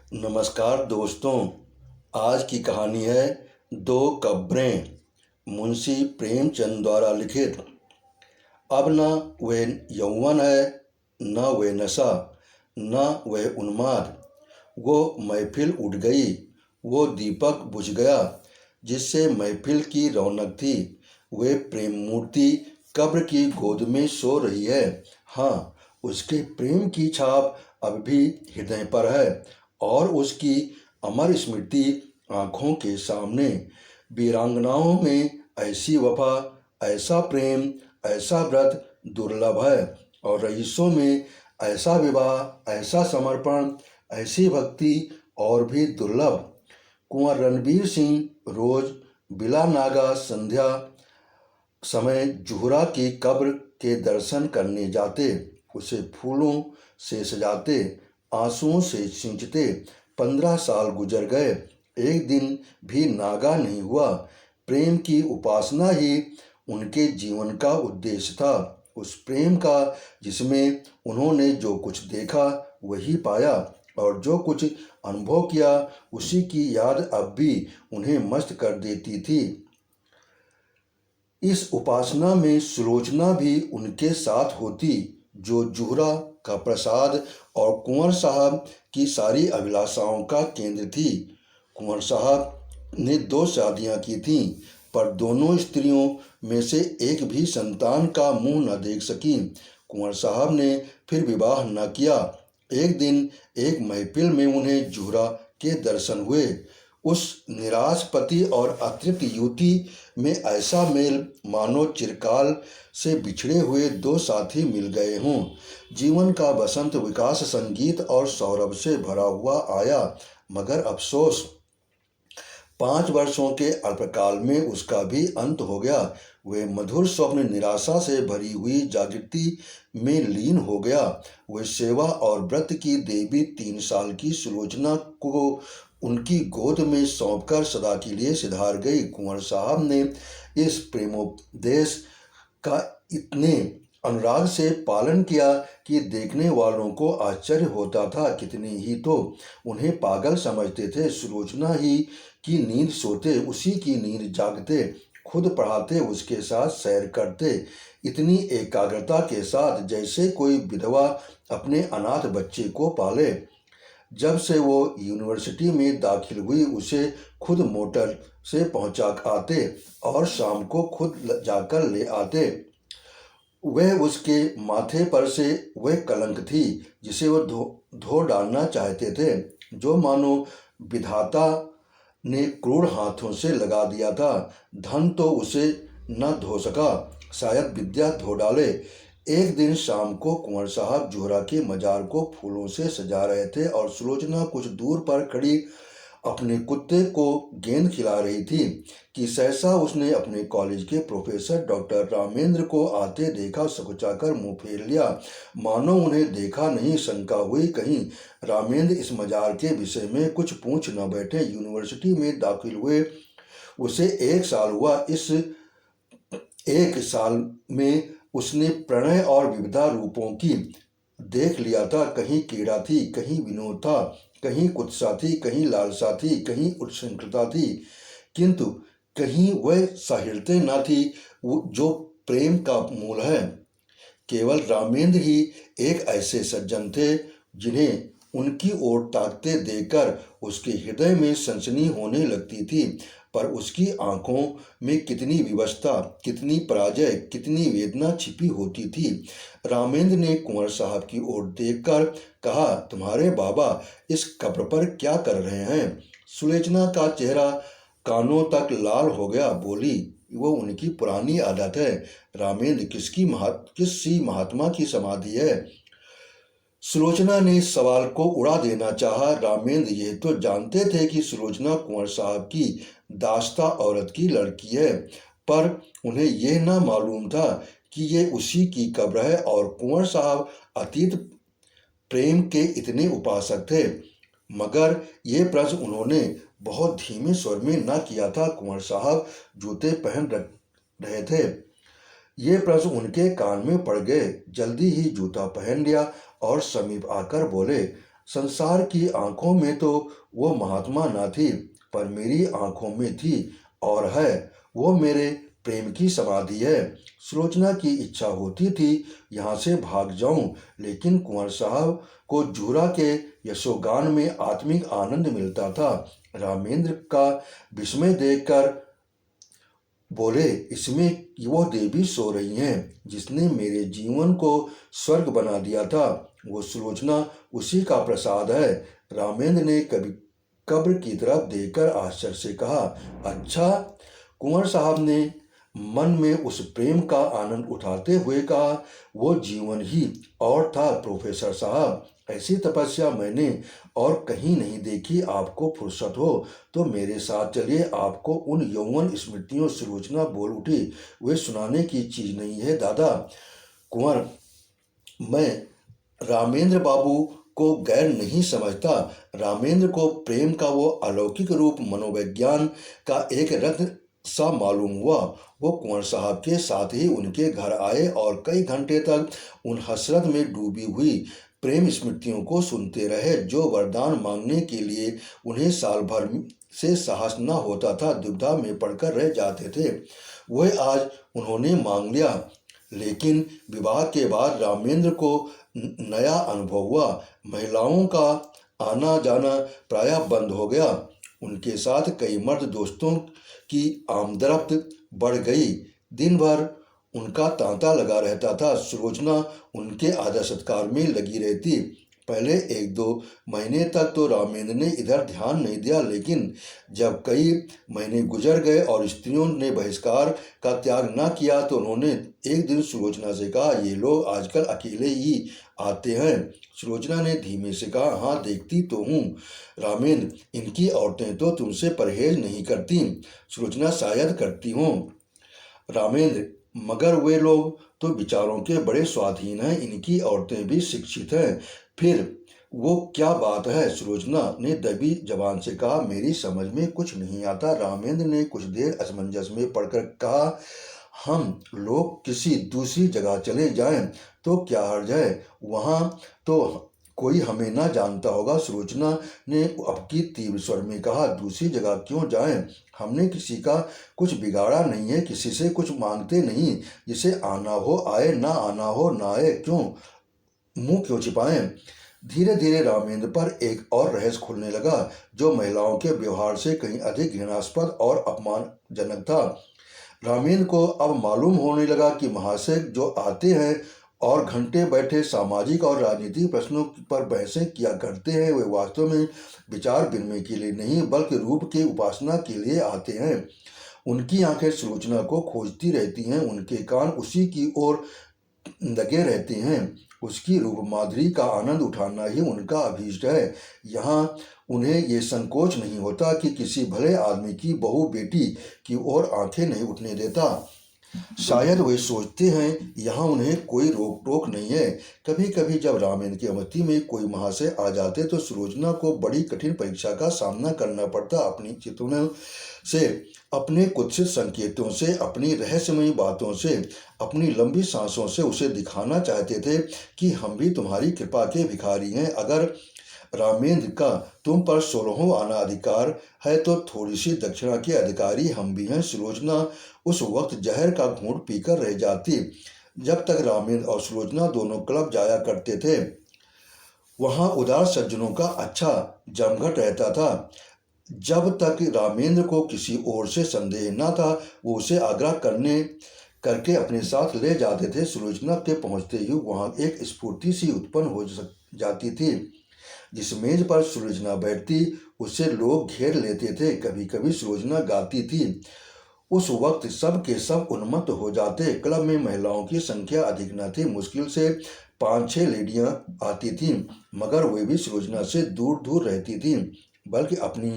नमस्कार दोस्तों। आज की कहानी है दो कब्रें, मुंशी प्रेमचंद द्वारा लिखित। अब न वह यौवन है, न वह नशा, न वह उन्माद। वो महफिल उठ गई, वो दीपक बुझ गया जिससे महफिल की रौनक थी। वह प्रेम मूर्ति कब्र की गोद में सो रही है। हाँ, उसके प्रेम की छाप अब भी हृदय पर है और उसकी अमर स्मृति आँखों के सामने। वीरांगनाओं में ऐसी वफा, ऐसा प्रेम, ऐसा व्रत दुर्लभ है और रईसों में ऐसा विवाह, ऐसा समर्पण, ऐसी भक्ति और भी दुर्लभ। कुंवर रणबीर सिंह रोज बिला नागा संध्या समय जुहरा की कब्र के दर्शन करने जाते, उसे फूलों से सजाते, आंसुओं से सींचते। 15 साल गुजर गए, एक दिन भी नागा नहीं हुआ। प्रेम की उपासना ही उनके जीवन का उद्देश्य था, उस प्रेम का जिसमें उन्होंने जो कुछ देखा वही पाया और जो कुछ अनुभव किया उसी की याद अब भी उन्हें मस्त कर देती थी। इस उपासना में सुलोचना भी उनके साथ होती, जो जुहरा का प्रसाद और कुंवर साहब की सारी अभिलाषाओं का केंद्र थी। कुंवर साहब ने 2 शादियां की थीं, पर दोनों स्त्रियों में से एक भी संतान का मुंह न देख सकी। कुंवर साहब ने फिर विवाह न किया। एक दिन एक महफिल में उन्हें जुहरा के दर्शन हुए। उस निराश पति और अतृप्त युवती में ऐसा मेल मानो चिरकाल से बिछड़े हुए 2 साथी मिल गए हों। जीवन का बसंत विकास, संगीत और सौरभ से भरा हुआ आया, मगर अफसोस 5 वर्षों के अल्पकाल में उसका भी अंत हो गया। वे मधुर स्वप्न निराशा से भरी हुई जागृति में लीन हो गया। वह सेवा और व्रत की देवी 3 साल की सुलोचना को उनकी गोद में सौंपकर सदा के लिए सिधार गई। कुंवर साहब ने इस प्रेमोपदेश का इतने अनुराग से पालन किया कि देखने वालों को आश्चर्य होता था। कितने ही तो उन्हें पागल समझते थे। सुलोचना ही की नींद सोते, उसी की नींद जागते, खुद पढ़ाते, उसके साथ सैर करते, इतनी एकाग्रता के साथ जैसे कोई विधवा अपने अनाथ बच्चे को पाले। जब से वो यूनिवर्सिटी में दाखिल हुई, उसे खुद मोटर से पहुंचा आते और शाम को खुद जाकर ले आते। वह उसके माथे पर से वह कलंक थी जिसे वह धो डालना चाहते थे, जो मानो विधाता ने क्रूर हाथों से लगा दिया था। धन तो उसे न धो सका, शायद विद्या धो डाले। एक दिन शाम को कुंवर साहब जुहरा के मजार को फूलों से सजा रहे थे और सुलोचना कुछ दूर पर खड़ी अपने कुत्ते को गेंद खिला रही थी कि सहसा उसने अपने कॉलेज के प्रोफेसर डॉक्टर रामेंद्र को आते देखा। सकुचाकर मुंह फेर लिया, मानो उन्हें देखा नहीं। शंका हुई कहीं रामेंद्र इस मजार के विषय में कुछ पूछ न बैठे। यूनिवर्सिटी में दाखिल हुए उसे 1 साल हुआ। इस 1 साल में उसने प्रणय और विविधा रूपों की देख लिया था। कहीं कीड़ा थी, कहीं विनोद था, कहीं कुत्सा थी, कहीं लालसा थी, कहीं उच्छृंखलता थी, किंतु कहीं वह साहित्यता न थी जो प्रेम का मूल है। केवल रामेंद्र ही एक ऐसे सज्जन थे जिन्हें उनकी ओर ताकते देखकर उसके हृदय में सनसनी होने लगती थी। पर उसकी आंखों में कितनी विवशता, कितनी पराजय, कितनी वेदना छिपी होती थी। रामेंद्र ने कुंवर साहब की ओर देखकर कहा, तुम्हारे बाबा इस कब्र पर क्या कर रहे हैं? सुलोचना का चेहरा कानों तक लाल हो गया। बोली, वो उनकी पुरानी आदत है रामेंद्र। किसी महात्मा की समाधि है? सुलोचना ने इस सवाल को उड़ा देना चाहा। रामेंद्र ये तो जानते थे कि सुलोचना कुंवर साहब की दास्ता औरत की लड़की है, पर उन्हें यह ना मालूम था कि ये उसी की कब्र है और कुंवर साहब अतीत प्रेम के इतने उपासक थे। मगर ये प्रश्न उन्होंने बहुत धीमे स्वर में न किया था। कुंवर साहब जूते पहन रहे थे। ये प्रश्न उनके कान में पड़ गए। जल्दी ही जूता पहन लिया और समीप आकर बोले, संसार की आंखों में तो वो महात्मा न थी, पर मेरी आंखों में थी और है। वो मेरे प्रेम की समाधि है। सुलोचना की इच्छा होती थी यहाँ से भाग जाऊं, लेकिन कुंवर साहब को जुहरा के यशोगान में आत्मिक आनंद मिलता था। रामेंद्र का विस्मय देखकर बोले, इसमें वो देवी सो रही हैं जिसने मेरे जीवन को स्वर्ग बना दिया था। वो सुलोचना उसी का प्रसाद है। रामेंद्र ने कभी कब्र की तरफ देखकर आश्चर्य से कहा, अच्छा। कुंवर साहब ने मन में उस प्रेम का आनंद उठाते हुए कहा, वो जीवन ही और था प्रोफेसर साहब। ऐसी तपस्या मैंने और कहीं नहीं देखी। आपको फुर्सत हो तो मेरे साथ चलिए, आपको उन यौवन स्मृतियों। सुलोचना बोल उठी, वे सुनाने की चीज नहीं है दादा। कुंवर, मैं रामेंद्र बाबू को गैर नहीं समझता। रामेंद्र को प्रेम का वो अलौकिक रूप मनोविज्ञान का एक रत्न सा मालूम हुआ। वो कुंवर साहब के साथ ही उनके घर आए और कई घंटे तक उन हसरत में डूबी हुई प्रेम स्मृतियों को सुनते रहे, जो वरदान मांगने के लिए उन्हें साल भर से साहस न होता था, दुविधा में पड़कर रह जाते थे। वह आज उन्होंने मांग लिया। लेकिन विवाह के बाद रामेंद्र को नया अनुभव हुआ। महिलाओं का आना जाना प्रायः बंद हो गया। उनके साथ कई मर्द दोस्तों की आमदरफ्त बढ़ गई। दिन भर उनका तांता लगा रहता था। सुलोचना उनके आदर सत्कार में लगी रहती। पहले 1-2 महीने तक तो रामेंद्र ने इधर ध्यान नहीं दिया, लेकिन जब कई महीने गुजर गए और स्त्रियों ने बहिष्कार का त्याग न किया, तो उन्होंने एक दिन सुलोचना से कहा, ये लोग आजकल अकेले ही आते हैं। सुलोचना ने धीमे से कहा, हाँ देखती तो हूँ रामेंद्र, इनकी औरतें तो तुमसे परहेज नहीं करती। सुलोचना, शायद करती हूँ रामेंद्र, मगर वे लोग तो विचारों के बड़े स्वाधीन हैं। इनकी औरतें भी शिक्षित हैं। फिर वो क्या बात है? सुलोचना ने दबी जबान से कहा, मेरी समझ में कुछ नहीं आता। रामेंद्र ने कुछ देर असमंजस में पड़कर कहा, हम लोग किसी दूसरी जगह चले जाएं तो क्या हर्ज है? वहाँ तो कोई हमें ना जानता होगा। सुलोचना ने अबकी तीव्र स्वर में कहा, दूसरी जगह क्यों जाएं? हमने किसी का कुछ बिगाड़ा नहीं है, किसी से कुछ मांगते नहीं। जिसे आना हो आए, ना आना हो ना आए, क्यों मुंह क्यों छिपाएं? धीरे धीरे रामेंद्र पर एक और रहस्य खुलने लगा, जो महिलाओं के व्यवहार से कहीं अधिक घृणास्पद और अपमानजनक था। रामेंद्र को अब मालूम होने लगा कि महाशय जो आते हैं और घंटे बैठे सामाजिक और राजनीतिक प्रश्नों पर बहसें किया करते हैं, वे वास्तव में विचार विनिमय के लिए नहीं, बल्कि रूप की उपासना के लिए आते हैं। उनकी आंखें सुलोचना को खोजती रहती हैं, उनके कान उसी की ओर लगे रहते हैं। उसकी रूप माधुरी का आनंद उठाना ही उनका अभीष्ट है। यहाँ उन्हें ये संकोच नहीं होता कि किसी भले आदमी की बहू बेटी की ओर आंखें नहीं उठने देता। शायद वे सोचते हैं यहाँ उन्हें कोई रोक टोक नहीं है। कभी कभी जब रामेंद्र की अमृति में कोई महाशय आ जाते तो सुलोचना को बड़ी कठिन परीक्षा का सामना करना पड़ता। अपनी चितवनों से, अपने कुत्सित संकेतों से, अपनी रहस्यमयी बातों से, अपनी लंबी सांसों से उसे दिखाना चाहते थे कि हम भी तुम्हारी कृपा के भिखारी हैं। अगर रामेंद्र का तुम पर 16वां आना अधिकार है तो थोड़ी सी दक्षिणा के अधिकारी हम भी हैं। सुलोचना उस वक्त जहर का घूंट पीकर रह जाती। जब तक रामेंद्र और सुलोचना दोनों क्लब जाया करते थे, वहाँ उदार सज्जनों का अच्छा जमघट रहता था। जब तक रामेंद्र को किसी ओर से संदेह न था, वो उसे आग्रह करके अपने साथ ले जाते थे। सुलोचना के पहुँचते ही वहाँ एक स्फूर्ति सी उत्पन्न हो जाती थी। जिस मेज पर सुलोचना बैठती, उसे लोग घेर लेते थे। कभी कभी सुलोचना गाती थी। उस वक्त सब के सब उन्मत्त हो जाते। क्लब में महिलाओं की संख्या अधिक न थी, मुश्किल से 5-6 लेडियां आती थीं, मगर वे भी सुलोचना से दूर दूर रहती थीं। बल्कि अपनी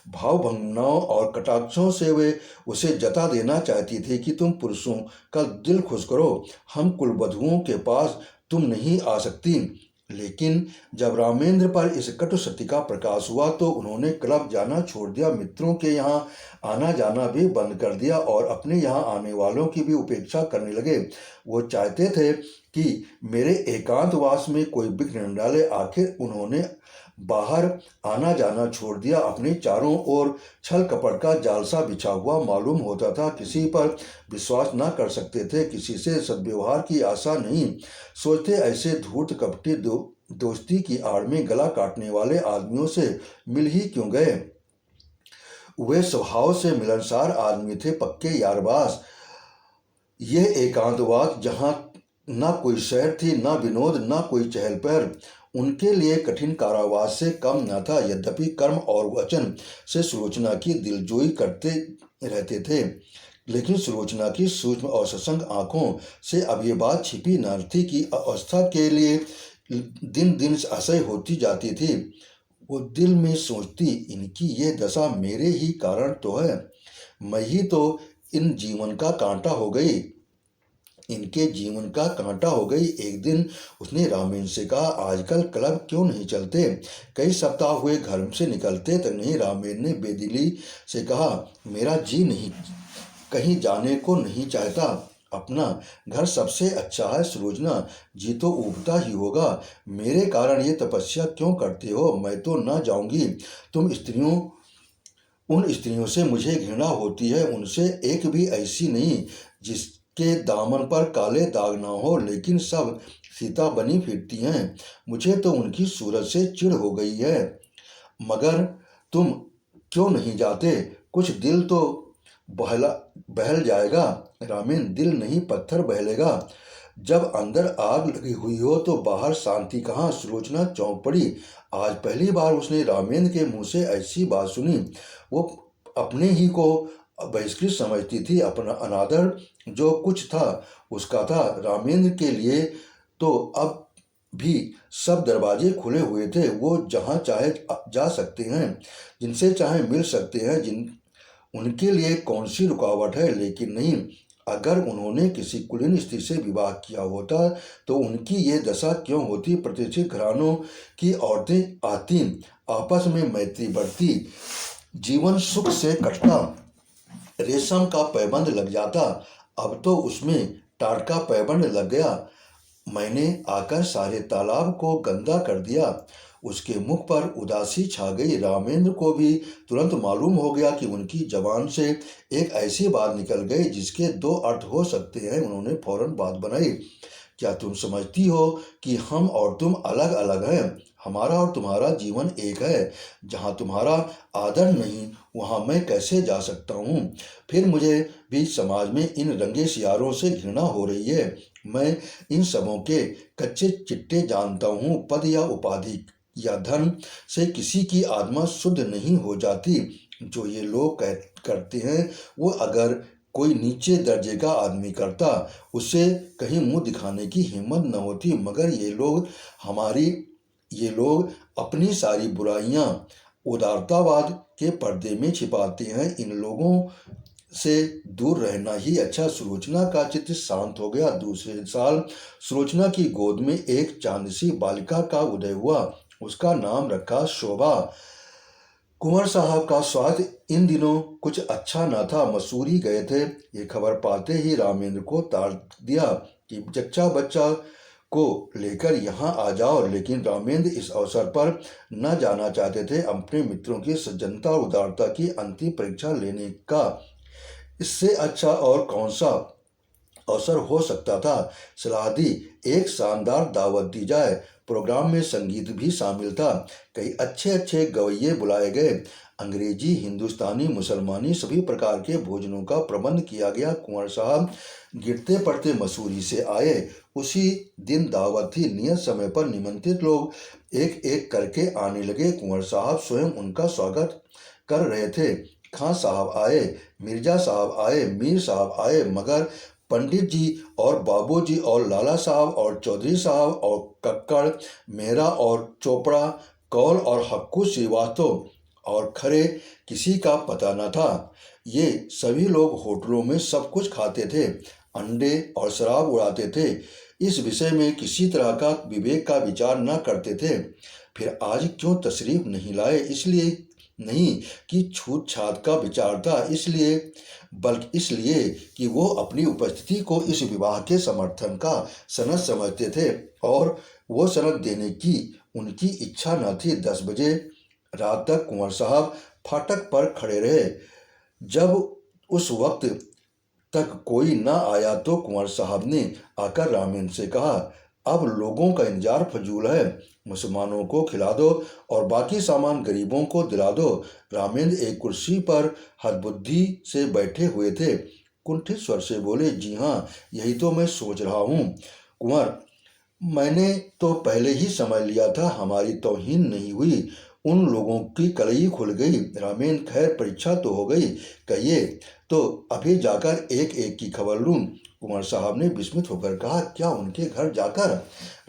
भावभंगनाओं और कटाक्षों से वे उसे जता देना चाहती थी कि तुम पुरुषों का दिल खुश करो, हम कुलवधुओं के पास तुम नहीं आ सकती। लेकिन जब रामेंद्र पर इस कटु सत्य का प्रकाश हुआ तो उन्होंने क्लब जाना छोड़ दिया, मित्रों के यहाँ आना जाना भी बंद कर दिया और अपने यहाँ आने वालों की भी उपेक्षा करने लगे। वो चाहते थे कि मेरे एकांतवास में कोई विघ्न न डाले। आखिर उन्होंने बाहर आना जाना छोड़ दिया। अपने चारों ओर छल कपट का जाल सा बिछा हुआ मालूम होता था। किसी पर विश्वास न कर सकते थे, किसी से सद्व्यवहार की आशा नहीं सोचते। ऐसे धूर्त कपटी दोस्ती की आड़ में गला काटने वाले आदमियों से मिल ही क्यों गए। वे स्वभाव से मिलनसार आदमी थे, पक्के यारबाज। यह एकांतवास जहाँ न कोई शहर थी, न विनोद, न कोई चहल पहल, उनके लिए कठिन कारावास से कम न था। यद्यपि कर्म और वचन से सुलोचना की दिलजोई करते रहते थे, लेकिन सुलोचना की सूक्ष्म और सशंक आंखों से अब ये बात छिपी न थी कि अवस्था के लिए दिन दिन असह्य होती जाती थी। वो दिल में सोचती, इनकी ये दशा मेरे ही कारण तो है, मैं ही तो इन जीवन का कांटा हो गई, इनके जीवन का कांटा हो गई। एक दिन उसने रामेन से कहा, आजकल क्लब क्यों नहीं चलते? कई सप्ताह हुए घर से निकलते तक नहीं। रामेन ने बेदिली से कहा, मेरा जी नहीं, कहीं जाने को नहीं चाहता। अपना घर सबसे अच्छा है सुलोचना, जी तो उबता ही होगा। मेरे कारण ये तपस्या क्यों करते हो? मैं तो न जाऊंगी। तुम स्त्रियों उन स्त्रियों से मुझे घृणा होती है, उनसे एक भी ऐसी नहीं जिसके दामन पर काले दाग ना हो, लेकिन सब सीता बनी फिरती हैं। मुझे तो उनकी सूरत से चिढ़ हो गई है। मगर तुम क्यों नहीं जाते? कुछ दिल तो बहल जाएगा। रामेन, दिल नहीं पत्थर बहलेगा। जब अंदर आग लगी हुई हो तो बाहर शांति कहाँ? सुलोचना चौंक पड़ी। आज पहली बार उसने रामेंद्र के मुंह से ऐसी बात सुनी। वो अपने ही को बहिष्कृत समझती थी। अपना अनादर जो कुछ था उसका था। रामेंद्र के लिए तो अब भी सब दरवाजे खुले हुए थे। वो जहाँ चाहे जा सकते हैं, जिनसे चाहे मिल सकते हैं, उनके लिए कौन सी रुकावट है? लेकिन नहीं, अगर उन्होंने किसी कुलीन स्त्री से विवाह किया होता तो उनकी ये दशा क्यों होती? प्रतिष्ठित घरानों की औरतें आती, आपस में मैत्री बढ़ती, जीवन सुख से कटता, रेशम का पैबंद लग जाता। अब तो उसमें टाट का पैबंद लग गया। मैंने आकर सारे तालाब को गंदा कर दिया। उसके मुख पर उदासी छा गई। रामेंद्र को भी तुरंत मालूम हो गया कि उनकी जबान से एक ऐसी बात निकल गई जिसके दो अर्थ हो सकते हैं। उन्होंने फौरन बात बनाई, क्या तुम समझती हो कि हम और तुम अलग अलग हैं? हमारा और तुम्हारा जीवन एक है। जहाँ तुम्हारा आदर नहीं वहाँ मैं कैसे जा सकता हूँ? फिर मुझे भी समाज में इन रंगे सियारों से घृणा हो रही है। मैं इन सबों के कच्चे चिट्टे जानता हूँ। पद या उपाधि या धन से किसी की आत्मा शुद्ध नहीं हो जाती। जो ये लोग करते हैं वो अगर कोई नीचे दर्जे का आदमी करता, उसे कहीं मुंह दिखाने की हिम्मत न होती। मगर ये लोग अपनी सारी बुराइयां उदारतावाद के पर्दे में छिपाते हैं। इन लोगों से दूर रहना ही अच्छा। सुलोचना का चित्त शांत हो गया। दूसरे साल सुलोचना की गोद में एक चांदसी बालिका का उदय हुआ। उसका नाम रखा शोभा। कुंवर साहब का स्वास्थ्य इन दिनों कुछ अच्छा न था। मसूरी गए थे। ये खबर पाते ही रामेंद्र को ताड़ दिया कि जच्चा बच्चा को लेकर यहाँ आ जाओ। लेकिन रामेंद्र इस अवसर पर न जाना चाहते थे। अपने मित्रों की सज्जनता और उदारता की अंतिम परीक्षा लेने का इससे अच्छा और कौन सा अवसर हो सकता था? सलाह दी, एक शानदार दावत दी जाए। प्रोग्राम में संगीत भी शामिल था। कई अच्छे अच्छे गवैये बुलाए गए। अंग्रेजी, हिंदुस्तानी, मुसलमानी सभी प्रकार के भोजनों का प्रबंध किया गया। कुंवर साहब गिरते पड़ते मसूरी से आए। उसी दिन दावत थी। नियत समय पर निमंत्रित लोग एक एक करके आने लगे। कुंवर साहब स्वयं उनका स्वागत कर रहे थे। खां साहब आए, मिर्जा साहब आए, मीर साहब आए, मगर पंडित जी और बाबूजी और लाला साहब और चौधरी साहब और कक्कड़, मेहरा और चोपड़ा, कौल और हक्कू श्रीवास्तव और खरे किसी का पता न था। ये सभी लोग होटलों में सब कुछ खाते थे, अंडे और शराब उड़ाते थे। इस विषय में किसी तरह का विवेक का विचार न करते थे। फिर आज क्यों तशरीफ नहीं लाए? इसलिए नहीं कि छूत छात का विचार था, बल्कि इसलिए कि वो अपनी उपस्थिति को इस विवाह के समर्थन का सनद समझते थे और वो सनद देने की उनकी इच्छा न थी। 10 बजे रात तक कुंवर साहब फाटक पर खड़े रहे। जब उस वक्त तक कोई न आया तो कुंवर साहब ने आकर रामेन से कहा, अब लोगों का इंतजार फजूल है, मुसलमानों को खिला दो और बाकी सामान गरीबों को दिला दो। रामेंद्र एक कुर्सी पर हदबुद्धि से बैठे हुए थे। कुंठित स्वर से बोले, जी हाँ, यही तो मैं सोच रहा हूँ कुंवर। मैंने तो पहले ही समझ लिया था, हमारी तौहीन नहीं हुई, उन लोगों की कलई खुल गई। रामेन, खैर परीक्षा तो हो गई, कहिए तो अभी जाकर एक एक की खबर लूँ। कुंवर साहब ने विस्मित होकर कहा, क्या उनके घर जाकर?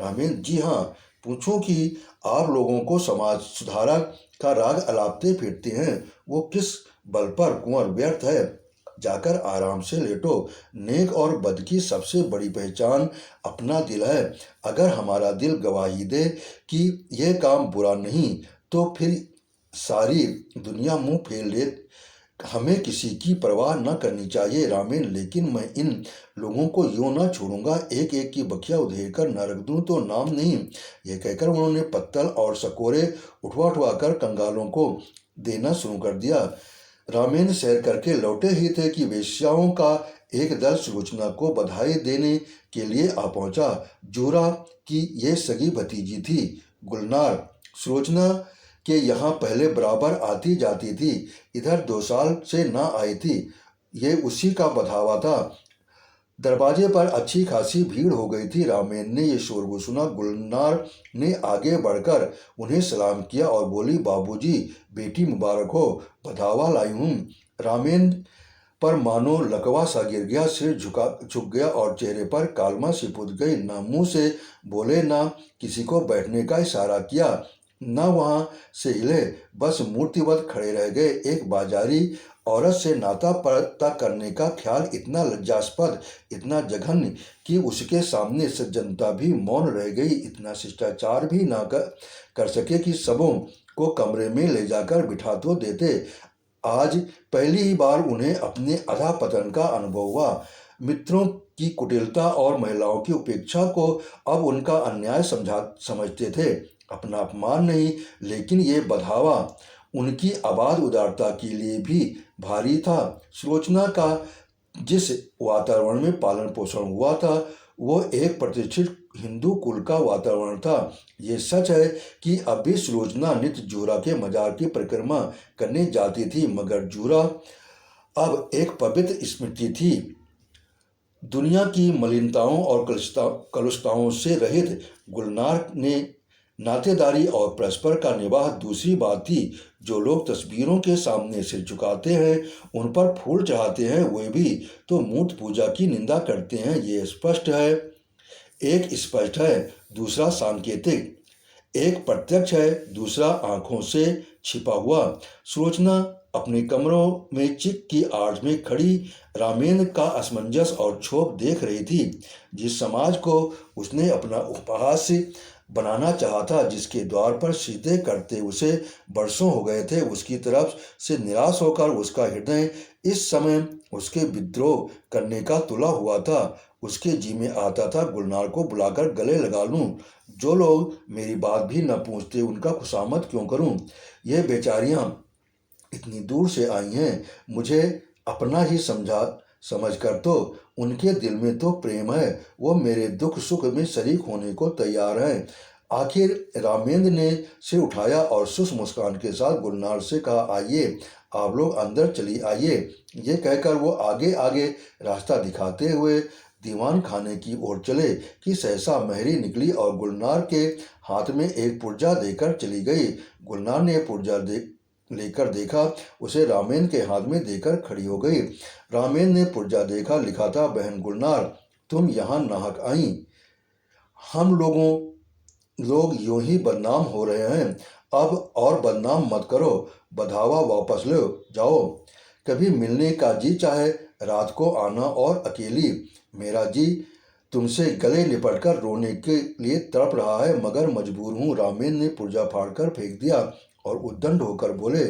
रामेन, जी हाँ, पूछूं कि आप लोगों को समाज सुधारक का राग अलापते फिरते हैं, वो किस बल पर? कुंवर, व्यर्थ है, जाकर आराम से लेटो। नेक और बद की सबसे बड़ी पहचान अपना दिल है। अगर हमारा दिल गवाही दे कि यह काम बुरा नहीं, तो फिर सारी दुनिया मुंह फेर ले, हमें किसी की परवाह न करनी चाहिए। रामेन, लेकिन मैं इन लोगों को यूं न छोड़ूंगा, एक एक की बखिया उधेड़ कर न रख दूं तो नाम नहीं। यह कहकर उन्होंने पत्तल और सकोरे उठवा उठवा कर कंगालों को देना शुरू कर दिया। रामेन सैर करके लौटे ही थे कि वेश्याओं का एक दल सुलोचना को बधाई देने के लिए आ पहुंचा। जुहरा की ये सगी भतीजी थी गुलनार, सुलोचना के यहाँ पहले बराबर आती जाती थी, इधर 2 साल से ना आई थी। ये उसी का बधावा था। दरवाजे पर अच्छी खासी भीड़ हो गई थी। रामेन ने ये शोरगुल सुना। गुलनार ने आगे बढ़कर उन्हें सलाम किया और बोली, बाबूजी, बेटी मुबारक हो, बधावा लाई हूँ। रामेन पर मानो लकवा सा गिर गया, सिर झुक गया और चेहरे पर कालमा सी पुत गई। न मुंह से बोले, न किसी को बैठने का इशारा किया, न वहाँ से हिले, बस मूर्तिवत खड़े रह गए। एक बाजारी औरत से नाता पता करने का ख्याल इतना लज्जास्पद, इतना जघन्य कि उसके सामने सज्जनता भी मौन रह गई। इतना शिष्टाचार भी ना कर सके कि सबों को कमरे में ले जाकर बिठा तो देते। आज पहली ही बार उन्हें अपने अधःपतन का अनुभव हुआ। मित्रों की कुटिलता और महिलाओं की उपेक्षा को अब उनका अन्याय समझते थे, अपना अपमान नहीं। लेकिन ये बधावा उनकी अबाध उदारता के लिए भी भारी था। सुलोचना का जिस वातावरण में पालन पोषण हुआ था, वो एक प्रतिष्ठित हिंदू कुल का वातावरण था। ये सच है कि अब भी सुलोचना नित्य जुहरा के मजार की परिक्रमा करने जाती थी, मगर जुहरा अब एक पवित्र स्मृति थी, दुनिया की मलिनताओं और कलुषताओं से रहित। गुलनार ने नातेदारी और परस्पर का निवाह दूसरी बात थी। जो लोग तस्वीरों के सामने सिर झुकाते हैं, उन पर फूल चढ़ाते हैं, वे भी तो मूर्त पूजा की निंदा करते हैं। ये स्पष्ट है, एक स्पष्ट है, दूसरा सांकेतिक, एक प्रत्यक्ष है, दूसरा आंखों से छिपा हुआ। सुलोचना अपने कमरों में चिक की आड़ में खड़ी रामेंद्र का असमंजस और क्षोभ देख रही थी। जिस समाज को उसने अपना उपहास बनाना चाहा था, जिसके द्वार पर सीधे करते उसे बरसों हो गए थे, उसकी तरफ से निराश होकर उसका हृदय इस समय उसके विद्रोह करने का तुला हुआ था। उसके जी में आता था, गुलनार को बुलाकर गले लगा लूं। जो लोग मेरी बात भी न पूछते, उनका खुशामद क्यों करूं? ये बेचारियां इतनी दूर से आई हैं, मुझे अपना ही समझकर तो उनके दिल में तो प्रेम है, वो मेरे दुख सुख में शरीक होने को तैयार हैं। आखिर रामेंद्र ने सिर उठाया और सुस्त मुस्कान के साथ गुलनार से कहा, आइए, आप लोग अंदर चली आइए। ये कहकर वो आगे आगे रास्ता दिखाते हुए दीवान खाने की ओर चले कि सहसा महरी निकली और गुलनार के हाथ में एक पुर्जा देकर चली गई। गुलनार ने पुर्जा लेकर देखा, उसे रामेंद्र के हाथ में देकर खड़ी हो गई। रामेंद्र ने पुर्जा देखा, लिखा था, बहन गुलनार, तुम यहाँ नाहक आई, हम लोग यूं ही बदनाम हो रहे हैं, अब और बदनाम मत करो, बधावा वापस लो जाओ। कभी मिलने का जी चाहे रात को आना, और अकेली मेरा जी तुमसे गले लिपटकर रोने के लिए तड़प रहा है, मगर मजबूर हूँ। रामेंद्र ने पुर्जा फाड़कर फेंक दिया और उद्दंड होकर बोले,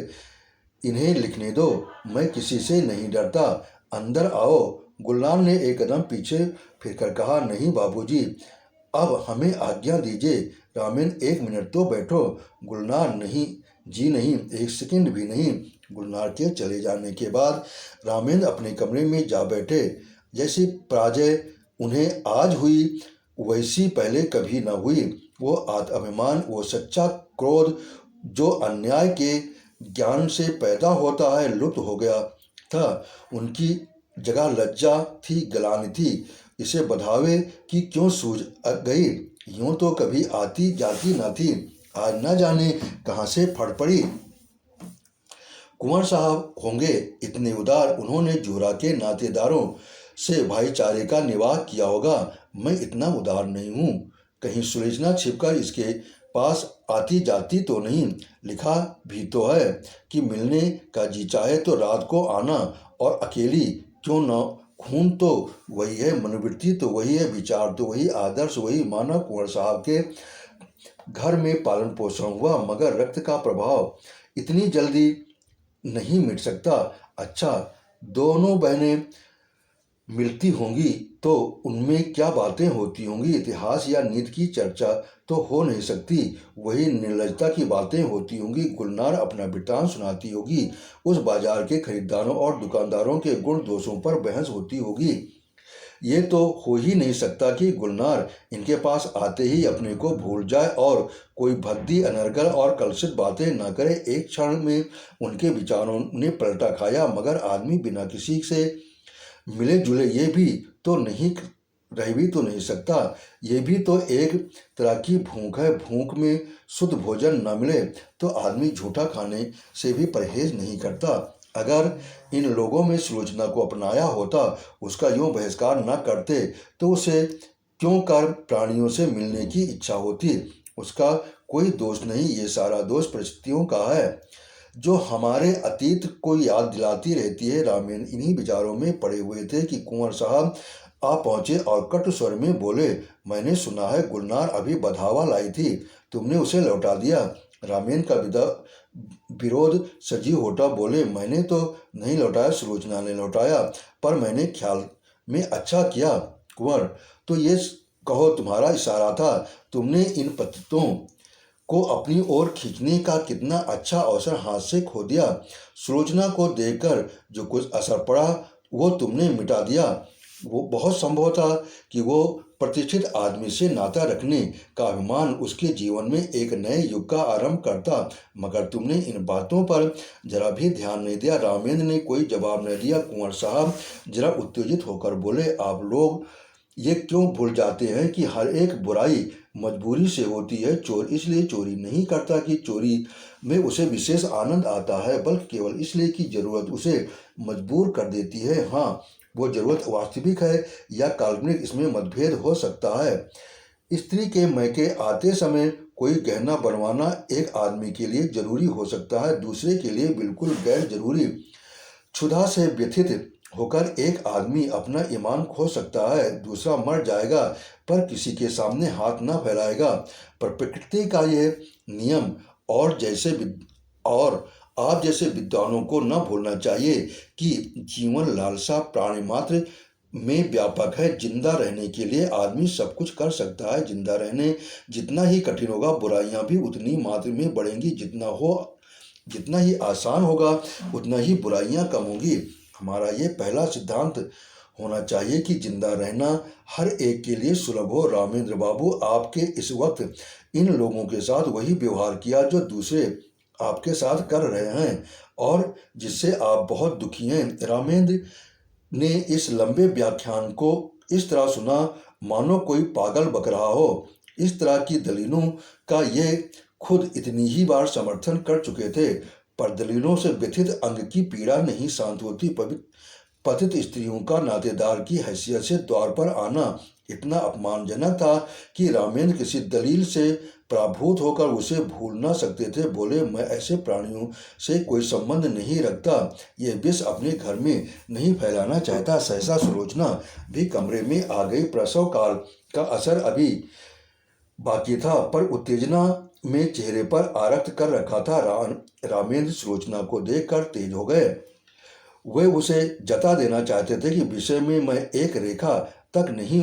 इन्हें लिखने दो, मैं किसी से नहीं डरता, अंदर आओ। गुलनार ने एक कदम पीछे फिरकर कहा, नहीं बाबूजी, अब हमें आज्ञा दीजिए। रामेंद्र, 1 मिनट तो बैठो। गुलनार, नहीं जी नहीं, 1 सेकंड भी नहीं। गुलनार के चले जाने के बाद रामेंद्र अपने कमरे में जा बैठे। जैसी पराजय उन्हें आज हुई वैसी पहले कभी न हुई। वो आत्माभिमान, वो सच्चा क्रोध जो अन्याय के ज्ञान से पैदा होता है, लुप्त हो गया था। उनकी जगह लज्जा थी, ग्लानि थी। इसे बधावे कि क्यों सूझ गई, यूं तो कभी आती जाती न थी, आज न जाने कहाँ से फट पड़ी। कुंवर साहब होंगे इतने उदार, उन्होंने जुहरा के नातेदारों से भाईचारे का निवाह किया होगा। मैं इतना उदार नहीं हूँ, कहीं सुलझना छिपकर इसके पास आती जाती तो नहीं। लिखा भी तो है कि मिलने का जी चाहे तो रात को आना, और अकेली क्यों न। खून तो वही है, मनोवृत्ति तो वही है, विचार तो वही, आदर्श वही। माना कुंवर साहब के घर में पालन पोषण हुआ, मगर रक्त का प्रभाव इतनी जल्दी नहीं मिट सकता। अच्छा, दोनों बहनें मिलती होंगी तो उनमें क्या बातें होती होंगी, इतिहास या नीति की चर्चा तो हो नहीं सकती, वही निर्लजता की बातें होती होंगी। गुलनार अपना वृत्तांत सुनाती होगी, उस बाजार के खरीदारों और दुकानदारों के गुण दोषों पर बहस होती होगी। ये तो हो ही नहीं सकता कि गुलनार इनके पास आते ही अपने को भूल जाए और कोई भद्दी, अनर्गल और कलुषित बातें न करे। एक क्षण में उनके विचारों ने पलटा खाया, मगर आदमी बिना किसी से मिले जुले ये भी तो नहीं रह भी तो नहीं सकता। ये भी तो एक तरह की भूख है। भूख में शुद्ध भोजन न मिले तो आदमी झूठा खाने से भी परहेज नहीं करता। अगर इन लोगों में सुलोचना को अपनाया होता, उसका यूं बहिष्कार न करते, तो उसे क्यों कर प्राणियों से मिलने की इच्छा होती। उसका कोई दोष नहीं, ये सारा दोष परिस्थितियों का है जो हमारे अतीत को याद दिलाती रहती है। रामेंद्र इन्हीं विचारों में पड़े हुए थे कि कुंवर साहब आ पहुंचे और कटु स्वर में बोले, मैंने सुना है गुलनार अभी बधावा लाई थी, तुमने उसे लौटा दिया। रामेंद्र का विरोध सजीव होता बोले, मैंने तो नहीं लौटाया, सुलोचना ने लौटाया, पर मैंने ख्याल में अच्छा किया। कुंवर, तो ये कहो तुम्हारा इशारा था, तुमने इन पतितों को अपनी ओर खींचने का कितना अच्छा अवसर हाथ से खो दिया। सुलोचना को देखकर जो कुछ असर पड़ा वो तुमने मिटा दिया। वो बहुत संभव था कि वो प्रतिष्ठित आदमी से नाता रखने का अभिमान उसके जीवन में एक नए युग का आरंभ करता, मगर तुमने इन बातों पर जरा भी ध्यान नहीं दिया। रामेंद्र ने कोई जवाब नहीं दिया। कुंवर साहब जरा उत्तेजित होकर बोले, आप लोग ये क्यों भूल जाते हैं कि हर एक बुराई मजबूरी से होती है। चोर इसलिए चोरी नहीं करता कि चोरी में उसे विशेष आनंद आता है, बल्कि केवल इसलिए कि जरूरत उसे मजबूर कर देती है। हाँ, वो जरूरत वास्तविक है या काल्पनिक, इसमें मतभेद हो सकता है। स्त्री के मैके आते समय कोई गहना बनवाना एक आदमी के लिए जरूरी हो सकता है, दूसरे के लिए बिल्कुल गैर जरूरी। क्षुधा से व्यथित होकर एक आदमी अपना ईमान खो सकता है, दूसरा मर जाएगा पर किसी के सामने हाथ न फैलाएगा। पर प्रकृति का ये नियम और आप जैसे विद्वानों को न भूलना चाहिए कि जीवन लालसा प्राणी मात्र में व्यापक है। जिंदा रहने के लिए आदमी सब कुछ कर सकता है। जिंदा रहने जितना ही कठिन होगा, बुराइयां भी उतनी मात्रा में बढ़ेंगी। जितना ही आसान होगा उतना ही बुराइयां कम होंगी। हमारा ये पहला सिद्धांत होना चाहिए कि जिंदा रहना हर एक के लिए सुलभ हो। रामेंद्र बाबू, आपके इस वक्त इन लोगों के साथ वही व्यवहार किया जो दूसरे आपके साथ कर रहे हैं और जिससे आप बहुत दुखी हैं। रामेंद्र ने इस लंबे व्याख्यान को इस तरह सुना मानो कोई पागल बक रहा हो। इस तरह की दलीलों का ये खुद इतनी ही बार समर्थन कर चुके थे, पर दलीलों से व्यथित अंग की पीड़ा नहीं शांत होती। पतित स्त्रियों का नातेदार की हैसियत से द्वार पर आना इतना अपमानजनक था कि रामेंद्र किसी दलील से पराभूत होकर उसे भूल न सकते थे। बोले, मैं ऐसे प्राणियों से कोई संबंध नहीं रखता, ये विष अपने घर में नहीं फैलाना चाहता। सहसा सुलोचना भी कमरे में आ गई। प्रसव काल का असर अभी बाकी था, पर उत्तेजना में चेहरे पर आरक्त कर रखा था। रामेंद्र सुलोचना को देखकर तेज हो गए। वे उसे जता देना चाहते थे कि विषय में मैं एक रेखा तक नहीं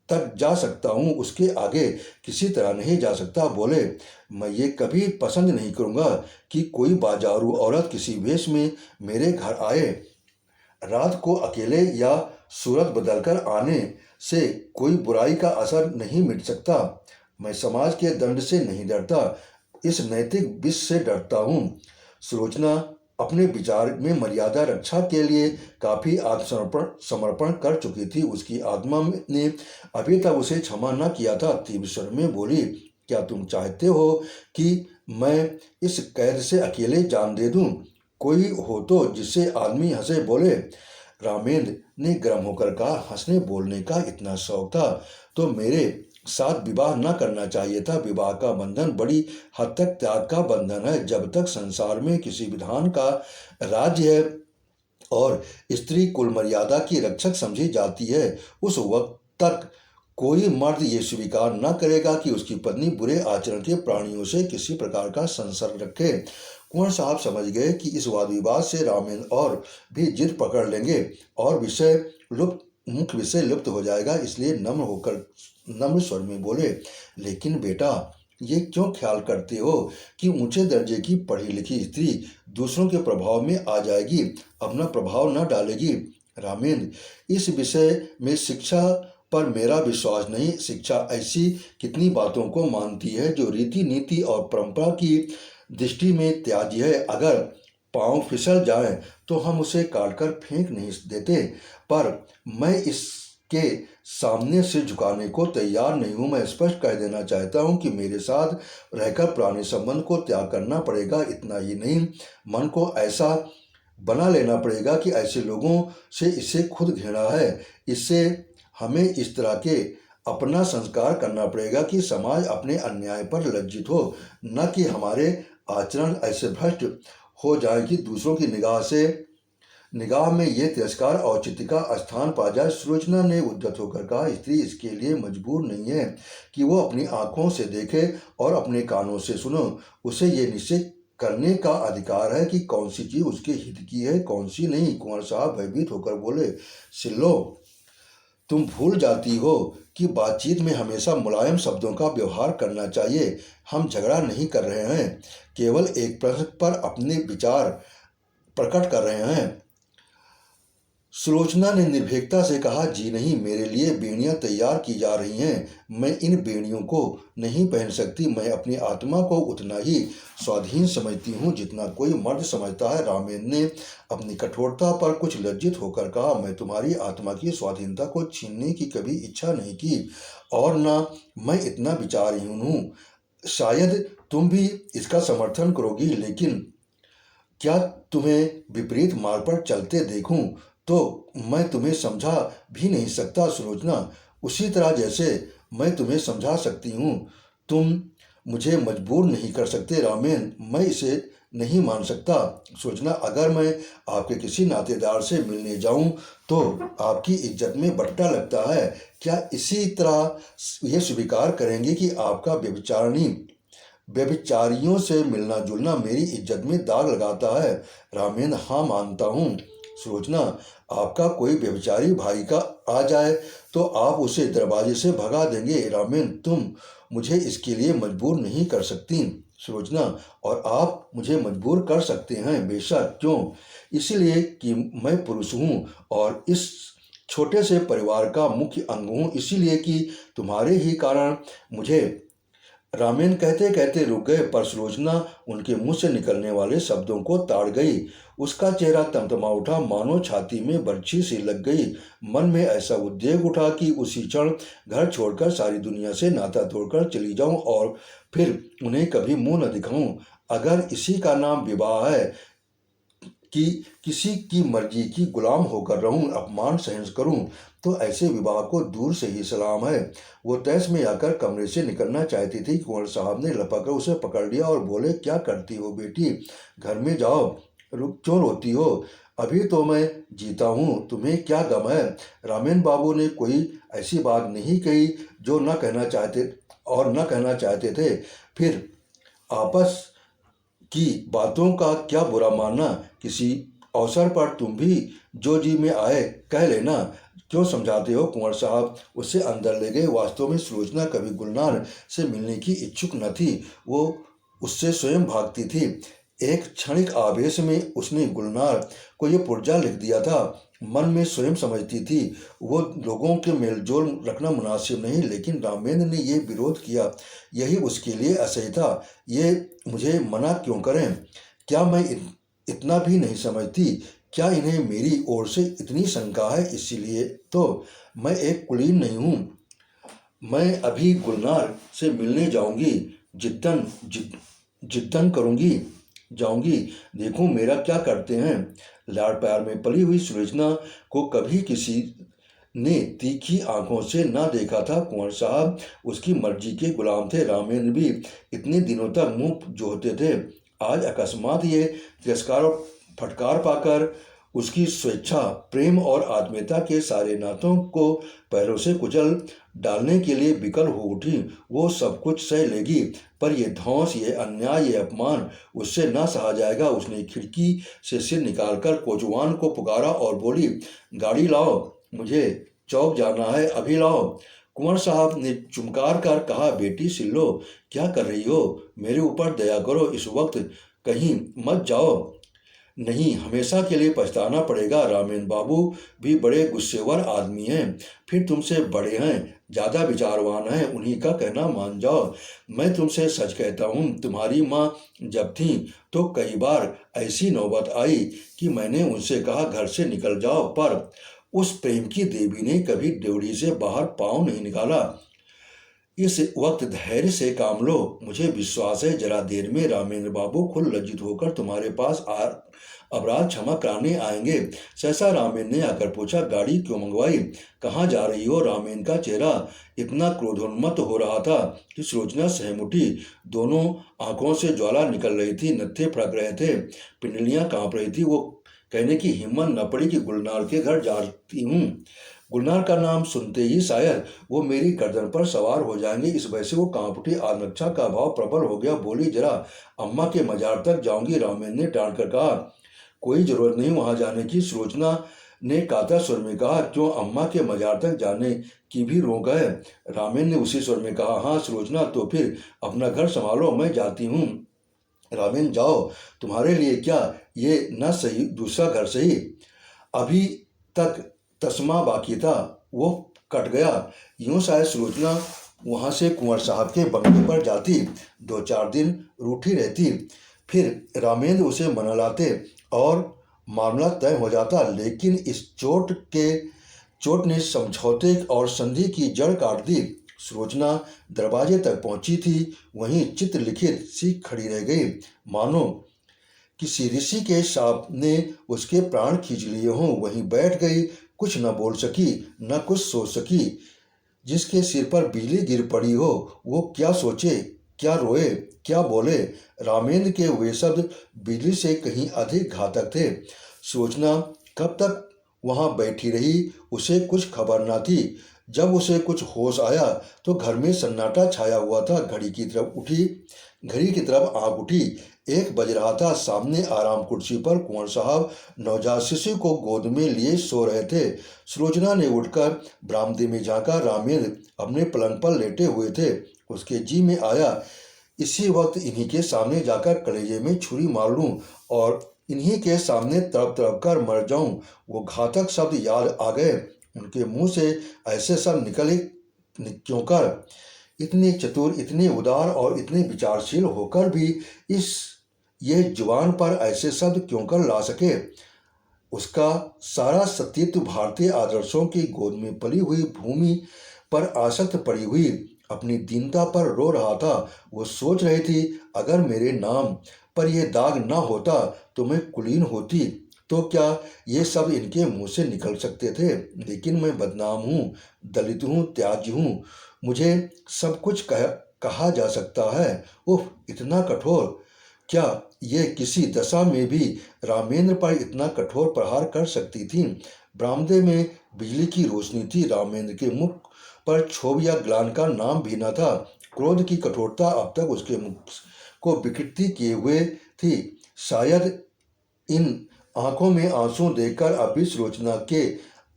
तक जा सकता हूँ, उसके आगे किसी तरह नहीं जा सकता। बोले, मैं ये कभी पसंद नहीं करूँगा कि कोई बाजारू औरत किसी वेश में मेरे घर आए। रात को अकेले या सूरत बदलकर आने से कोई बुराई का असर नहीं मिट सकता। मैं समाज के दंड से नहीं डरता, इस नैतिक विष से डरता हूँ। सुलोचना अपने विचार में मर्यादा रक्षा के लिए काफी आत्मसमर्पण समर्पण कर चुकी थी। उसकी आत्मा ने अभी तक उसे क्षमा न किया था। तीव्र स्वर में बोली, क्या तुम चाहते हो कि मैं इस कैद से अकेले जान दे दूं? कोई हो तो जिससे आदमी हंसे। बोले, रामेंद्र ने गर्म होकर कहा, हंसने बोलने का इतना शौक था तो मेरे साथ विवाह न करना चाहिए था। विवाह का बंधन बड़ी हद तक त्याग का बंधन है। जब तक संसार में किसी विधान का राज्य है और स्त्री कुल मर्यादा की रक्षक समझी जाती है, उस वक्त तक कोई मर्द ये स्वीकार न करेगा कि उसकी पत्नी बुरे आचरण के प्राणियों से किसी प्रकार का संसर्ग रखे। कुंवर साहब समझ गए कि इस वाद विवाद से रामेंद्र और भी जिद पकड़ लेंगे और मुख्य विषय लुप्त हो जाएगा। इसलिए नम्र स्वर में बोले, लेकिन बेटा, ये क्यों ख्याल करते हो कि ऊंचे दर्जे की पढ़ी लिखी स्त्री दूसरों के प्रभाव में आ जाएगी, अपना प्रभाव न डालेगी? रामेंद्र, इस विषय में शिक्षा पर मेरा विश्वास नहीं। शिक्षा ऐसी कितनी बातों को मानती है जो रीति नीति और परंपरा की दृष्टि में त्याज्य है। अगर पांव फिसल जाए तो हम उसे काटकर फेंक नहीं देते, पर मैं इसके सामने सिर झुकाने को तैयार नहीं हूँ। मैं स्पष्ट कह देना चाहता हूँ कि मेरे साथ रहकर पुराने संबंध को त्याग करना पड़ेगा। इतना ही नहीं, मन को ऐसा बना लेना पड़ेगा कि ऐसे लोगों से इसे खुद घृणा है। इससे हमें इस तरह के अपना संस्कार करना पड़ेगा कि समाज अपने अन्याय पर लज्जित हो, न कि हमारे आचरण ऐसे भ्रष्ट हो जाए कि दूसरों की निगाह में ये तिरस्कार औचित्य का स्थान पा जाए। सुलोचना ने उद्धत होकर कहा, स्त्री इसके लिए मजबूर नहीं है कि वो अपनी आंखों से देखे और अपने कानों से सुनो। उसे ये निश्चय करने का अधिकार है कि कौन सी चीज उसके हित की है, कौन सी नहीं। कुंवर साहब भयभीत होकर बोले, सिल्लो, तुम भूल जाती हो कि बातचीत में हमेशा मुलायम शब्दों का व्यवहार करना चाहिए। हम झगड़ा नहीं कर रहे हैं, केवल एक प्रश्न पर अपने विचार प्रकट कर रहे हैं। सुलोचना ने निर्भीकता से कहा, जी नहीं, मेरे लिए बेड़ियां तैयार की जा रही हैं। मैं इन बेड़ियों को नहीं पहन सकती। मैं अपनी आत्मा को उतना ही स्वाधीन समझती हूँ जितना कोई मर्द समझता है। रामेंद्र ने अपनी कठोरता पर कुछ लज्जित होकर कहा, मैं तुम्हारी आत्मा की स्वाधीनता को छीनने की कभी इच्छा नहीं की और न मैं इतना विचारहीन हूँ। शायद तुम भी इसका समर्थन करोगी, लेकिन क्या तुम्हें विपरीत मार्ग पर चलते देखूं तो मैं तुम्हें समझा भी नहीं सकता। सुलोचना, उसी तरह जैसे मैं तुम्हें समझा सकती हूँ, तुम मुझे मजबूर नहीं कर सकते। रामेंद्र, मैं इसे नहीं मान सकता। सुलोचना, अगर मैं आपके किसी नातेदार से मिलने जाऊं तो आपकी इज्जत में बट्टा लगता है। क्या इसी तरह यह स्वीकार करेंगे कि आपका व्यभिचारियों से मिलना जुलना मेरी इज्जत में दाग लगाता है? रामेंद्र, हाँ, मानता हूँ। सुलोचना, आपका कोई व्यभिचारी भाई का आ जाए तो आप उसे दरवाजे से भगा देंगे। रामेंद्र, तुम मुझे इसके लिए मजबूर नहीं कर सकती। सुलोचना, और आप मुझे मजबूर कर सकते हैं, बेशक। क्यों? इसलिए कि मैं पुरुष हूँ और इस छोटे से परिवार का मुख्य अंग हूँ। इसीलिए कि तुम्हारे ही कारण मुझे। रामेंद्र कहते कहते रुक गए, पर सुलोचना उनके मुंह से निकलने वाले शब्दों को ताड़ गई। उसका चेहरा तमतमा उठा, मानो छाती में बर्छी सी लग गई। मन में ऐसा उद्वेग उठा कि उसी क्षण घर छोड़कर सारी दुनिया से नाता तोड़कर चली जाऊं और फिर उन्हें कभी मुंह न दिखाऊं। अगर इसी का नाम विवाह है कि किसी की मर्जी की गुलाम होकर रहूं, अपमान सहन करूं, तो ऐसे विवाह को दूर से ही सलाम है। वो तैस में आकर कमरे से निकलना चाहती थी। कुंवर साहब ने लपक कर उसे पकड़ लिया और बोले, क्या करती हो बेटी, घर में जाओ, क्यों रोती हो? अभी तो मैं जीता हूँ, तुम्हें क्या गम है? रामेंद्र बाबू ने कोई ऐसी बात नहीं कही जो न कहना चाहते थे। फिर आपस की बातों का क्या बुरा मानना? किसी अवसर पर तुम भी जो जी में आए कह लेना। क्यों समझाते हो कुंवर साहब? उससे अंदर ले गए। वास्तव में सुलोचना कभी गुलनार से मिलने की इच्छुक न थी, वो उससे स्वयं भागती थी। एक क्षणिक आवेश में उसने गुलनार को ये पुर्जा लिख दिया था। मन में स्वयं समझती थी वो लोगों के मेलजोल रखना मुनासिब नहीं, लेकिन रामेंद्र ने ये विरोध किया, यही उसके लिए असह्य था। ये मुझे मना क्यों करें? क्या मैं इतना भी नहीं समझती? क्या इन्हें मेरी ओर से इतनी शंका है? इसीलिए तो मैं एक कुलीन नहीं हूँ। मैं अभी गुलनार से मिलने जाऊंगी, जिद्दन करूंगी, जाऊंगी, देखूं मेरा क्या करते हैं। लाड़ प्यार में पली हुई सुलोचना को कभी किसी ने तीखी आंखों से ना देखा था। कुंवर साहब उसकी मर्जी के गुलाम थे। रामेंद्र भी इतने दिनों तक मुंह जोहते थे। आज अकस्मात ये तिरस्कार और फटकार पाकर उसकी स्वेच्छा, प्रेम और आत्मीयता के सारे नातों को पैरों से कुचल डालने के लिए विकल हो उठी। वो सब कुछ सह लेगी, पर ये धौंस, ये अन्याय, ये अपमान उससे ना सहा जाएगा। उसने खिड़की से सिर निकालकर कोचवान को पुकारा और बोली, गाड़ी लाओ, मुझे चौक जाना है, अभी लाओ। कुंवर साहब ने चुमकार कर कहा, बेटी सिल्लो, क्या कर रही हो? मेरे ऊपर दया करो, इस वक्त कहीं मत जाओ, नहीं हमेशा के लिए पछताना पड़ेगा। रामेंद्र बाबू भी बड़े गुस्सेवर आदमी हैं, फिर तुमसे बड़े हैं, ज़्यादा विचारवान हैं, उन्हीं का कहना मान जाओ। मैं तुमसे सच कहता हूँ, तुम्हारी माँ जब थी तो कई बार ऐसी नौबत आई कि मैंने उनसे कहा घर से निकल जाओ, पर उस प्रेम की देवी ने कभी ड्योढ़ी से बाहर पाँव नहीं निकाला। इस वक्त धैर्य से काम लो, मुझे विश्वास है जरा देर में रामेंद्र बाबू खुद लज्जित होकर तुम्हारे पास अपराध क्षमा कराने आएंगे। सहसा रामेंद्र ने आकर पूछा, गाड़ी क्यों मंगवाई? कहाँ जा रही हो? रामेंद्र का चेहरा इतना क्रोधोन्मत्त हो रहा था कि सुलोचना सहम उठी। दोनों आंखों से ज्वाला निकल रही थी, नत्थे फड़क रहे थे, पिंडलियां कांप रही थी। वो कहने की हिम्मत न पड़ी कि गुलनार के घर जाती हूँ। गुलनार का नाम सुनते ही शायद वो मेरी गर्दन पर सवार हो जाएंगे, इस वजह से वो कांप उठी। आत्मरक्षा का भाव प्रबल हो गया। बोली, जरा अम्मा के मजार तक जाऊंगी। रामेंद्र ने डांट कर कहा, कोई जरूरत नहीं वहां जाने की। सुलोचना ने कातर स्वर में कहा, क्यों, अम्मा के मजार तक जाने की भी रोक है? रामेंद्र ने उसी स्वर में कहा, हाँ सुलोचना, तो फिर अपना घर संभालो, मैं जाती हूँ। रामेंद्र, जाओ, तुम्हारे लिए क्या ये न सही दूसरा घर सही? अभी तक तस्मा बाकी था, वो कट गया। यूं शायद सुलोचना वहां से कुंवर साहब के बंगले पर जाती, 2-4 दिन रूठी रहती, फिर रामेंद्र उसे मना लाते और मामला तय हो जाता। लेकिन इस चोट ने समझौते और संधि की जड़ काट दी। सुलोचना दरवाजे तक पहुंची थी, वहीं चित्र लिखित सी खड़ी रह गई, मानो किसी ऋषि के शाप ने उसके प्राण खींच लिए हों। वहीं बैठ गई, कुछ न बोल सकी, न कुछ सोच सकी। जिसके सिर पर बिजली गिर पड़ी हो, वो क्या सोचे, क्या रोए, क्या बोले? रामेंद्र के वे शब्द बिजली से कहीं अधिक घातक थे। सोचना कब तक वहां बैठी रही, उसे कुछ खबर न थी। जब उसे कुछ होश आया तो घर में सन्नाटा छाया हुआ था। घड़ी की तरफ आंख उठी, 1 बज रहा था। सामने आराम कुर्सी पर कुंवर साहब नवजात शिशु को गोद में लिए सो रहे थे। सुलोचना ने उठकर बरामदे में झांका। रामेंद्र अपने पलंग पर लेटे हुए थे। उसके जी में आया, इसी वक्त इन्हीं के सामने जाकर कलेजे में छुरी मार लूं और इन्हीं के सामने तड़प तड़प कर मर जाऊं। वो घातक शब्द याद आ गए। उनके मुंह से ऐसे शब्द निकले क्यों कर? इतने चतुर, इतने उदार और इतने विचारशील होकर भी ये जुबान पर ऐसे शब्द क्यों कर ला सके? उसका सारा सतीत्व भारतीय आदर्शों की गोद में पली हुई भूमि पर आसक्त पड़ी हुई अपनी दीनता पर रो रहा था। वो सोच रही थी, अगर मेरे नाम पर यह दाग ना होता तो मैं कुलीन होती, तो क्या ये सब इनके मुंह से निकल सकते थे? लेकिन मैं बदनाम हूँ, दलित हूँ, त्याज्य हूँ, मुझे सब कुछ कहा जा सकता है। उफ, इतना कठोर! क्या ये किसी दशा में भी रामेंद्र पर इतना कठोर प्रहार कर सकती थी? बरामदे में बिजली की रोशनी थी। रामेंद्र के मुख पर क्षोभ या ग्लानि का नाम भी न था। क्रोध की कठोरता अब तक उसके मुख को विकृति किए हुए थी। शायद इन आंखों में आंसू देखकर अब भी सुलोचना के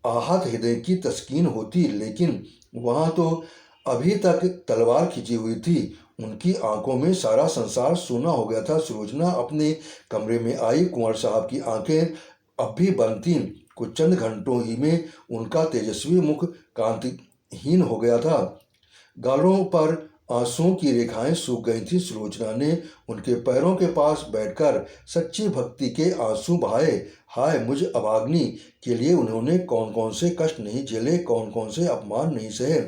आहत हृदय की तस्कीन होती, लेकिन वहां तो अभी तक तलवार खिंची हुई थी। उनकी आंखों में सारा संसार सूना हो गया था। सुलोचना अपने कमरे में आई। कुंवर साहब की आंखें अब भी बंद थीं। कुछ चंद घंटों ही में उनका तेजस्वी मुख कांतिहीन हो गया था। गालों पर आंसुओं की रेखाएं सूख गई थी। सुलोचना ने उनके पैरों के पास बैठकर सच्ची भक्ति के आंसू बहाए। हाय, मुझ अभागिनी के लिए उन्होंने कौन कौन से कष्ट नहीं झेले, कौन कौन से अपमान नहीं सहे।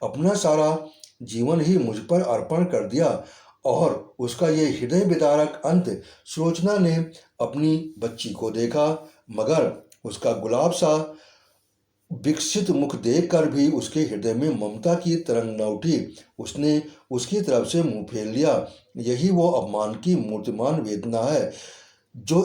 अपना सारा जीवन ही मुझ पर अर्पण कर दिया, और उसका ये हृदय विदारक अंत। सुलोचना ने अपनी बच्ची को देखा, मगर उसका गुलाब सा विकसित मुख देखकर भी उसके हृदय में ममता की तरंग न उठी। उसने उसकी तरफ से मुंह फेर लिया। यही वो अपमान की मूर्तिमान वेदना है जो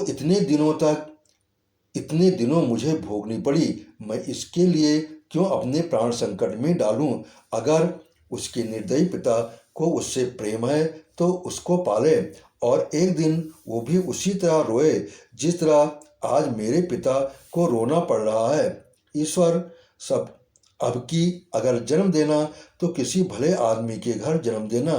इतने दिनों मुझे भोगनी पड़ी। मैं इसके लिए क्यों अपने प्राण संकट में डालूं? अगर उसके निर्दयी पिता को उससे प्रेम है तो उसको पाले, और एक दिन वो भी उसी तरह रोए जिस तरह आज मेरे पिता को रोना पड़ रहा है। ईश्वर, सब अब की अगर जन्म देना तो किसी भले आदमी के घर जन्म देना।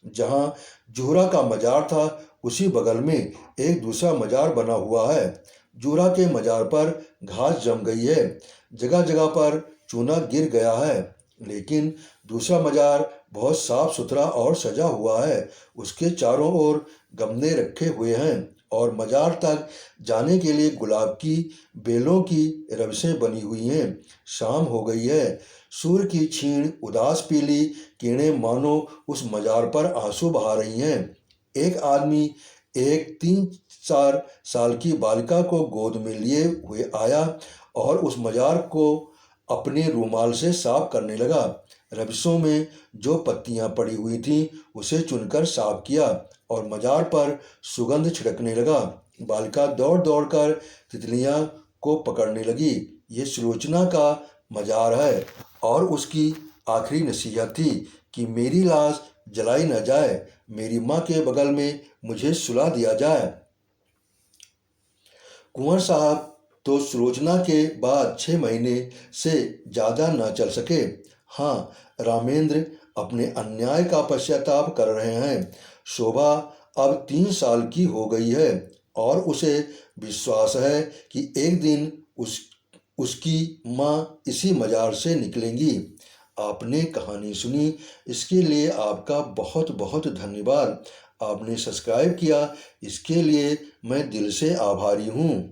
जहाँ जूहरा का मजार था उसी बगल में एक दूसरा मजार बना हुआ है। जूहरा के मजार पर घास जम गई है, जगह जगह पर चूना गिर गया है, लेकिन दूसरा मजार बहुत साफ सुथरा और सजा हुआ है। उसके चारों ओर गमले रखे हुए हैं और मजार तक जाने के लिए गुलाब की बेलों की रविशें बनी हुई हैं। शाम हो गई है। सूर्य की क्षीण उदास पीली किरणें मानो उस मजार पर आंसू बहा रही हैं। एक आदमी एक 3-4 साल की बालिका को गोद में लिए हुए आया और उस मजार को अपने रूमाल से साफ करने लगा। रविशों में जो पत्तियां पड़ी हुई थीं उसे चुनकर साफ किया और मजार पर सुगंध छिड़कने लगा। बालिका दौड़ दौड़ कर तितलियां को पकड़ने लगी। ये सुलोचना का मजार है और उसकी आखिरी नसीहत थी कि मेरी लाश जलाई न जाए, मेरी माँ के बगल में मुझे सुला दिया जाए। कुंवर साहब तो सुलोचना के बाद 6 महीने से ज़्यादा न चल सके। हाँ, रामेंद्र अपने अन्याय का पश्चाताप कर रहे हैं। शोभा अब 3 साल की हो गई है और उसे विश्वास है कि एक दिन उसकी माँ इसी मजार से निकलेंगी। आपने कहानी सुनी, इसके लिए आपका बहुत बहुत धन्यवाद। आपने सब्सक्राइब किया, इसके लिए मैं दिल से आभारी हूँ।